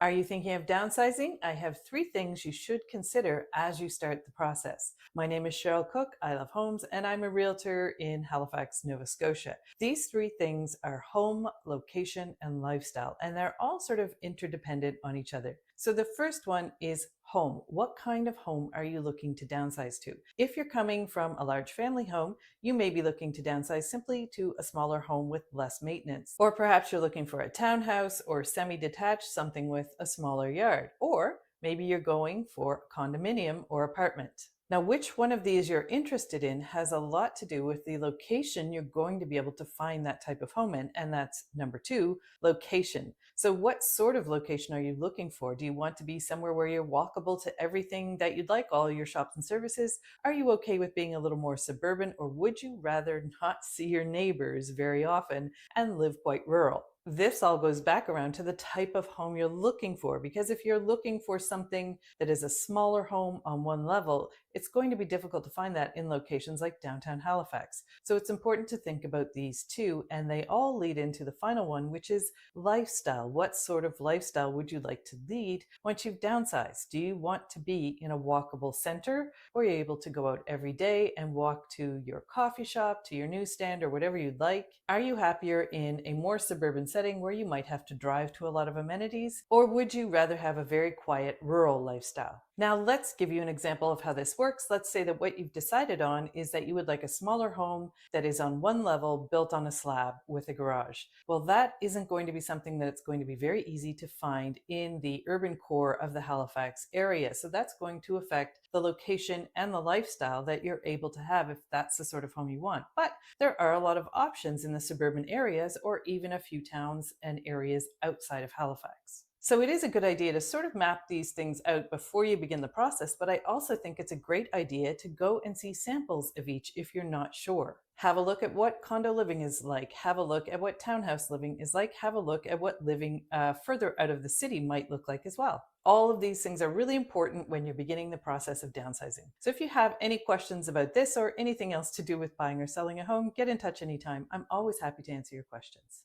Are you thinking of downsizing? I have 3 things you should consider as you start the process. My name is Cheryl Cook. I love homes and I'm a realtor in Halifax, Nova Scotia. These 3 things are home, location, and lifestyle, and they're all sort of interdependent on each other. So the first one is home. What kind of home are you looking to downsize to? If you're coming from a large family home, you may be looking to downsize simply to a smaller home with less maintenance. Or perhaps you're looking for a townhouse or semi-detached, something with a smaller yard. Or maybe you're going for a condominium or apartment. Now, which one of these you're interested in has a lot to do with the location you're going to be able to find that type of home in, and that's number 2, location. So what sort of location are you looking for? Do you want to be somewhere where you're walkable to everything that you'd like, all your shops and services? Are you okay with being a little more suburban, or would you rather not see your neighbors very often and live quite rural? This all goes back around to the type of home you're looking for, because if you're looking for something that is a smaller home on one level, it's going to be difficult to find that in locations like downtown Halifax. So it's important to think about these two, and they all lead into the final one, which is lifestyle. What sort of lifestyle would you like to lead once you've downsized? Do you want to be in a walkable center, or are you able to go out every day and walk to your coffee shop, to your newsstand, or whatever you'd like? Are you happier in a more suburban setting where you might have to drive to a lot of amenities? Or would you rather have a very quiet rural lifestyle? Now let's give you an example of how this works. Let's say that what you've decided on is that you would like a smaller home that is on one level, built on a slab with a garage. Well, that isn't going to be something that's going to be very easy to find in the urban core of the Halifax area. So that's going to affect the location and the lifestyle that you're able to have if that's the sort of home you want. But there are a lot of options in the suburban areas, or even a few towns and areas outside of Halifax. So it is a good idea to sort of map these things out before you begin the process, but I also think it's a great idea to go and see samples of each if you're not sure. Have a look at what condo living is like. Have a look at what townhouse living is like. Have a look at what living further out of the city might look like as well. All of these things are really important when you're beginning the process of downsizing. So if you have any questions about this or anything else to do with buying or selling a home, get in touch anytime. I'm always happy to answer your questions.